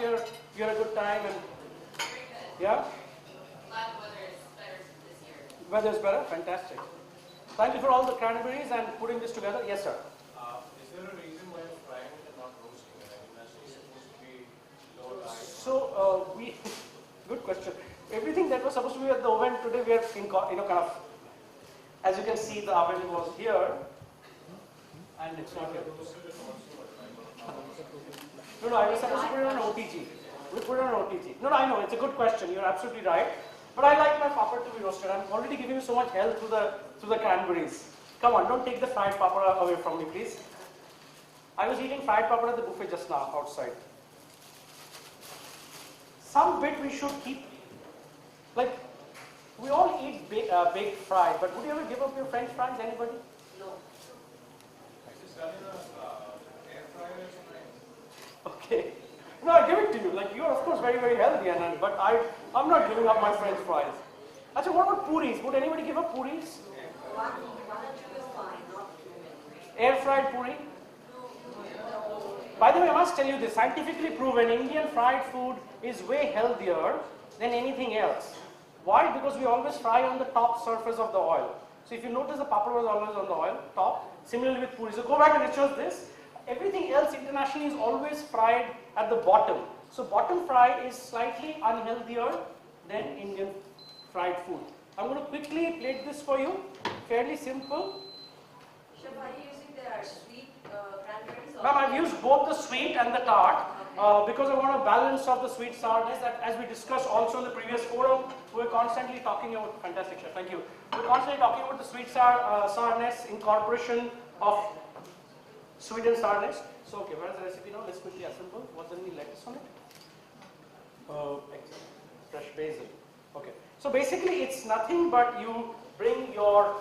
you had a good time and Very good. yeah? Glad the weather is better this year. Weather is better? Fantastic. Thank you for all the cranberries and putting this together. Yes, sir. Is there a reason why you're frying it and not roasting it? I mean, that's supposed to be low light. So good question. Everything that was supposed to be at the oven today, we are in, kind of, as you can see, the oven was here, and it's not here. No, I was supposed to put it on OTG. We put it on OTG. No, I know, it's a good question. You're absolutely right. But I like my papad to be roasted. I'm already giving you so much help through the cranberries. Come on, don't take the fried papad away from me, please. I was eating fried papad at the buffet just now, outside. Some bit we should keep. Like, we all eat baked fries, but would you ever give up your French fries? Anybody? No. I just done in a air fryer or something. Okay. No, I give it to you. Like, you're of course very, very healthy, Anand, but I'm not giving up my French fries. Actually, what about puris? Would anybody give up puris? One or two is fine, not too Air fried puri? By the way, I must tell you this, scientifically proven Indian fried food is way healthier than anything else. Why? Because we always fry on the top surface of the oil. So if you notice, the papad was always on the oil, top. Similarly with puri. So go back and research this. Everything else internationally is always fried at the bottom. So bottom fry is slightly unhealthier than Indian fried food. I'm going to quickly plate this for you. Fairly simple. Chef, are you using the sweet cranberries? Ma'am, I've used both the sweet and the tart because I want a balance of the sweet sourness. That, as we discussed also in the previous forum, we're constantly talking about, fantastic chef, thank you. We're constantly talking about the sweet sourness, incorporation of sweet and sourness. So, okay, where's the recipe now? Let's quickly assemble. Was there any lettuce on it? Fresh basil. Okay. So basically, it's nothing but you bring your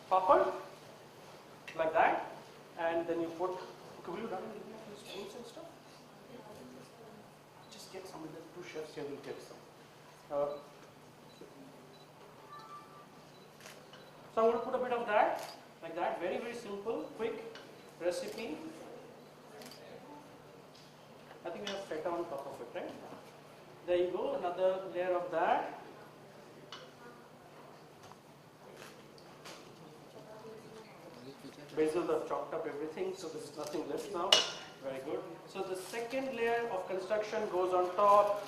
papad like that, and then you put. Okay, will you run and give me a few spoons and stuff? Just get some of the two chefs here will get some. So I'm going to put a bit of that, like that. Very, very simple, quick recipe. I think we have feta on top of it, right? There you go, another layer of that. Basil, I've chopped up everything, so there's nothing left now. Very good. So the second layer of construction goes on top.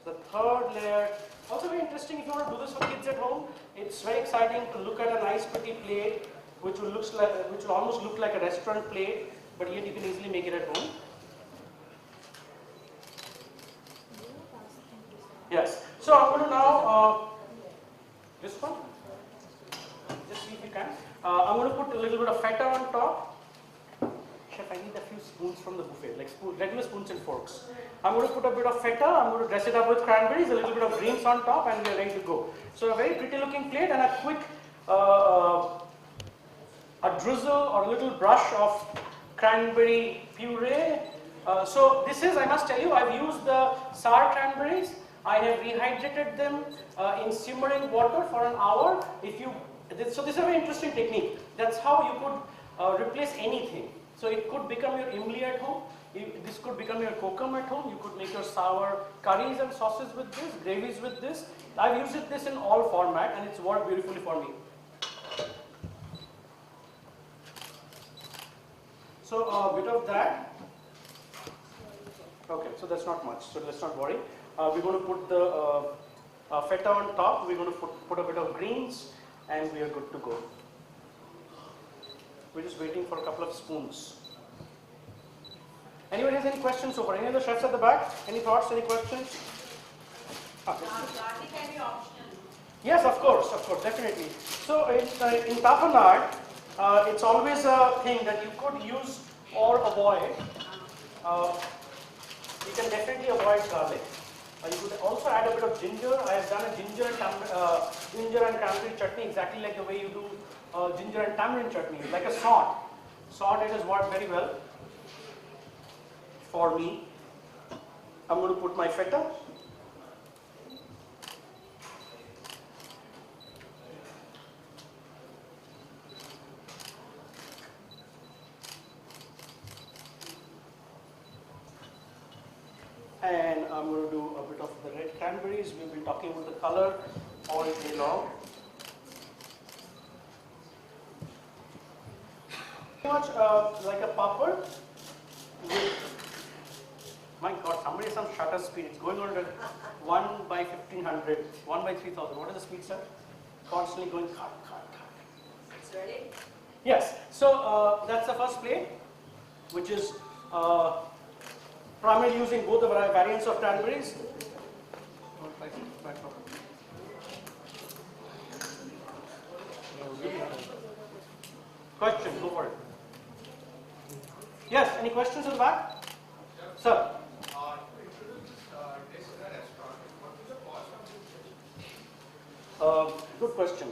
The third layer, also very interesting if you want to do this for kids at home. It's very exciting to look at a nice pretty plate, which will almost look like a restaurant plate, but yet you can easily make it at home. Yes. So I'm going to now, this one, just see if you can. I'm going to put a little bit of feta on top. Chef, I need a few spoons from the buffet, like regular spoons and forks. I'm going to put a bit of feta, I'm going to dress it up with cranberries, a little bit of greens on top, and we are ready to go. So a very pretty looking plate and a quick, a drizzle or a little brush of cranberry puree. So this is, I must tell you, I've used the sour cranberries. I have rehydrated them in simmering water for an hour. So this is a very interesting technique. That's how you could replace anything. So it could become your imli at home. This could become your kokum at home. You could make your sour curries and sauces with this, gravies with this. I've used this in all format and it's worked beautifully for me. So a bit of that. Okay, so that's not much. So let's not worry. We're going to put the feta on top. We're going to put a bit of greens, and we are good to go. We're just waiting for a couple of spoons. Anyone has any questions so far? Any of the chefs at the back? Any thoughts? Any questions? Garlic can be optional. Yes, of course, definitely. So in tapenade, it's always a thing that you could use or avoid. You can definitely avoid garlic. You could also add a bit of ginger. I have done a ginger and cranberry chutney exactly like the way you do ginger and tamarind chutney, like a sauce. Sauce, it has worked very well for me. I'm going to put my feta. I'm going to do a bit of the red cranberries. We've been talking about the color all day long. Pretty much like a popper with, my God, somebody some shutter speed. It's going on at 1 by 1500, 1 by 3000. What is the speed, sir? Constantly going cut. It's ready? Yes, so that's the first plate, which is primarily using both the variants of cranberries. Question, go for it. Yes, any questions in the back? Sir? Good question.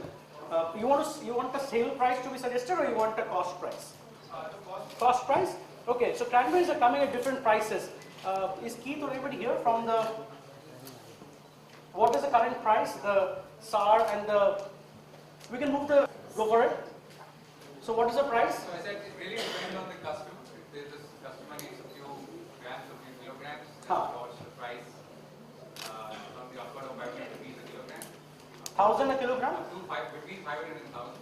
You want a sale price to be suggested, or you want a cost price? Cost price? Okay, so cranberries are coming at different prices. Is Keith or anybody here from the? What is the current price? The SAR and the. We can move the. Go for it. So what is the price? So I said it really depends on the customer. If this customer needs a few grams, a few kilograms, then what's the price from the upward of 500 rupees a kilogram? 1,000 a kilogram? Between 500 and 1,000.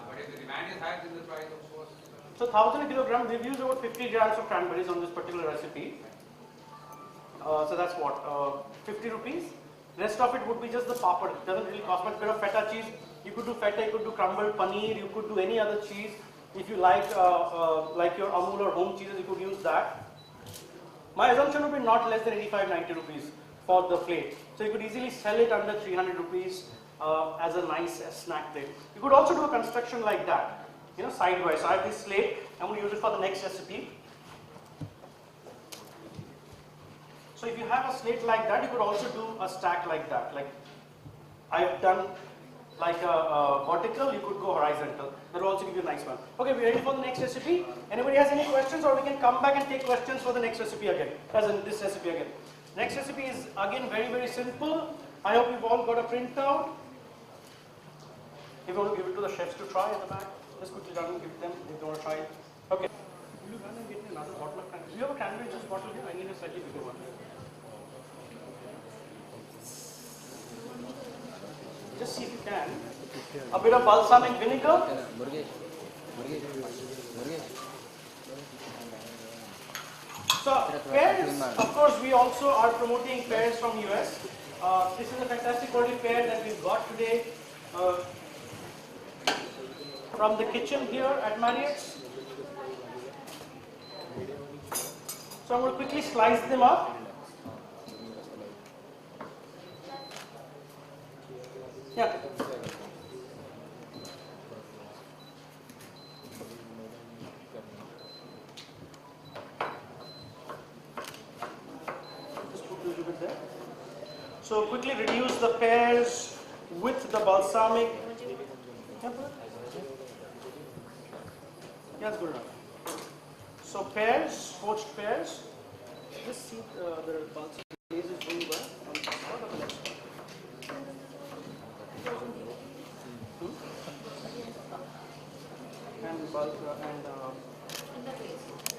But if the demand is higher, then the price of course. So 1,000 a kilogram, we've used about 50 grams of cranberries on this particular recipe. So that's what, 50 rupees. Rest of it would be just the papad. It doesn't really cost much. Bit of feta cheese. You could do feta, you could do crumbled paneer, you could do any other cheese. If you like your Amul or home cheeses, you could use that. My assumption would be not less than 85-90 rupees for the plate. So you could easily sell it under 300 rupees as a nice snack plate. You could also do a construction like that, you know, sidewise. So I have this slate. I'm going to use it for the next recipe. So if you have a slate like that, you could also do a stack like that. Like I've done like a vertical, you could go horizontal. That will also give you a nice one. Okay, we ready for the next recipe? Anybody has any questions, or we can come back and take questions for the next recipe again, as in this recipe again. Next recipe is again very simple. I hope you've all got a printout. If you want to give it to the chefs to try at the back, just quickly run and give them if they want to try it. Okay. Will you run and get me another bottle of cranberry? Do you have a cranberry juice bottle here? I need a slightly bigger one. Just see if you can. A bit of balsamic vinegar. So pears, of course, we also are promoting pears from US. This is a fantastic quality pear that we've got today from the kitchen here at Marriott's. So I'm going to quickly slice them up. Yeah. Just put a little bit there. So quickly reduce the pears with the balsamic. Yeah, that's good enough. So pears, poached pears. This seed, the balsamic glaze is doing well. On the spot of the next one.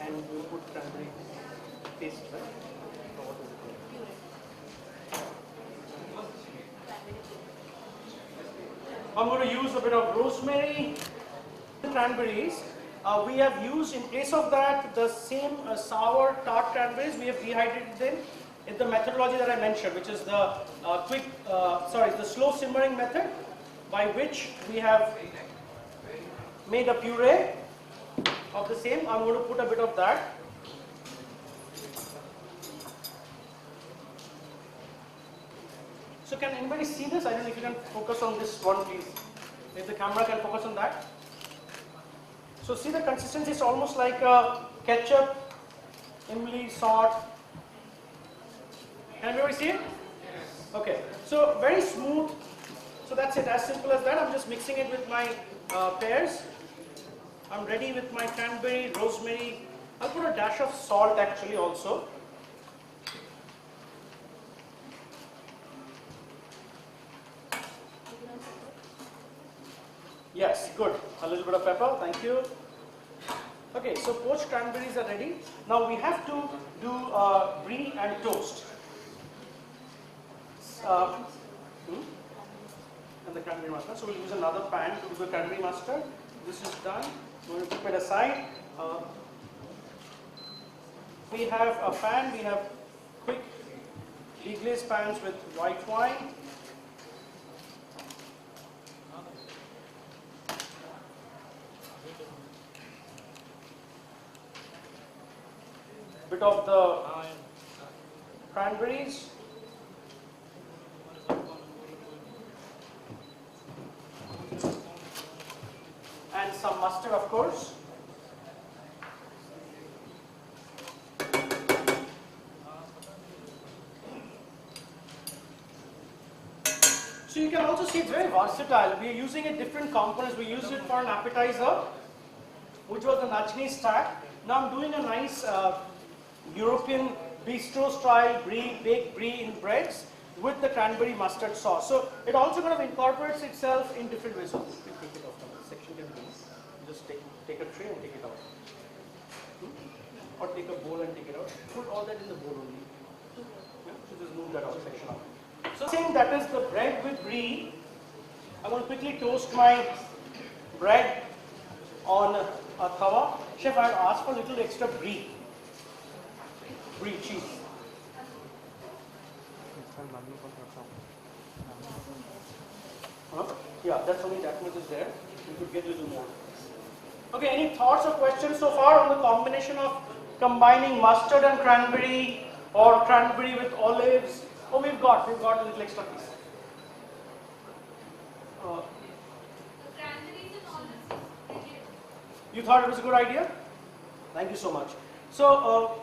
And we'll put cranberry paste, right? So what is it called? I'm going to use a bit of rosemary, cranberries. We have used, in place of that, the same sour tart cranberries. We have dehydrated them in the methodology that I mentioned, which is the the slow simmering method, by which we have made a puree of the same. I'm going to put a bit of that. So can anybody see this? I don't know if you can focus on this one, please. If the camera can focus on that. So see the consistency is almost like a ketchup, imli, salt. Can everybody see it? Yes. Okay. So very smooth. So that's it, as simple as that. I'm just mixing it with my pears. I'm ready with my cranberry, rosemary. I'll put a dash of salt actually also. Yes, good. A little bit of pepper, thank you. Okay, so poached cranberries are ready. Now we have to do brie and toast. And the cranberry mustard. So we'll use another pan to do the cranberry mustard. This is done. We're going to keep it aside. We have a pan. We have quick deglaze pans with white wine. Bit of the cranberries. And some mustard, of course. So you can also see it's very versatile. We are using a different components. We used it for an appetizer, which was the nachni stack. Now I'm doing a nice European bistro style brie, baked brie in breads with the cranberry mustard sauce. So it also kind of incorporates itself in different ways. So you can take it off from this section. Just take a tray and take it out. Or take a bowl and take it out. Put all that in the bowl only. Yeah? So just move that out section out. So saying that is the bread with brie. I'm going to quickly toast my bread on a tawa. Chef, I had asked for a little extra brie. Brie cheese. Huh? Yeah, that's only that much is there. You could get a little more. Okay, any thoughts or questions so far on the combination of combining mustard and cranberry or cranberry with olives? Oh, we've got a little extra piece. The cranberries and olives. You thought it was a good idea? Thank you so much. So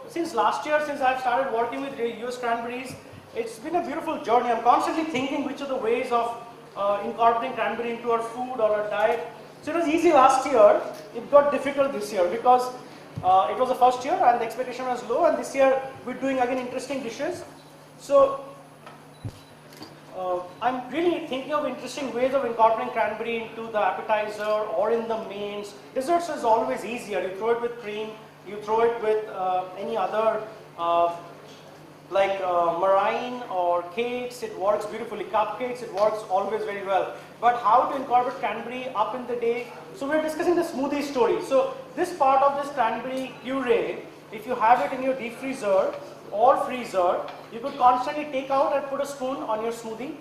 since last year, since I've started working with US cranberries, it's been a beautiful journey. I'm constantly thinking which are the ways of incorporating cranberry into our food or our diet. So it was easy last year. It got difficult this year because it was the first year and the expectation was low. And this year we're doing again interesting dishes. So I'm really thinking of interesting ways of incorporating cranberry into the appetizer or in the mains. Desserts is always easier. You throw it with cream. You throw it with any other like meringue or cakes, it works beautifully. Cupcakes, it works always very well. But how to incorporate cranberry up in the day? So we're discussing the smoothie story. So this part of this cranberry puree, if you have it in your deep freezer or freezer, you could constantly take out and put a spoon on your smoothie.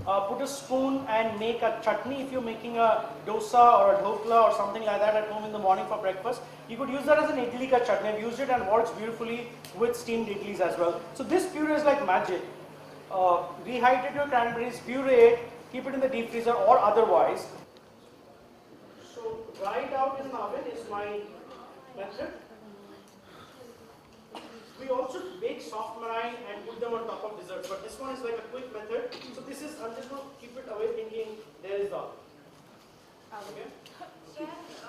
Put a spoon and make a chutney. If you're making a dosa or a dhokla or something like that at home in the morning for breakfast, you could use that as an idli ka chutney. I've used it and works beautifully with steamed idlis as well. So this puree is like magic. Rehydrate your cranberries, puree it, keep it in the deep freezer or otherwise. So dry it out in the oven is my method. We also bake soft meringue and put them on top of desserts, but this one is like a quick method. So this is, I'm just going to keep it away thinking there is the oven. Okay?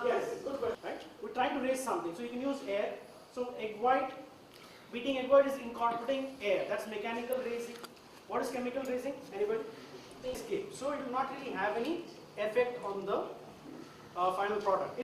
Yes, good question, right? We're trying to raise something, so you can use air. So egg white, beating egg white is incorporating air. That's mechanical raising. What is chemical raising? Anybody? Escape. So it will not really have any effect on the final product.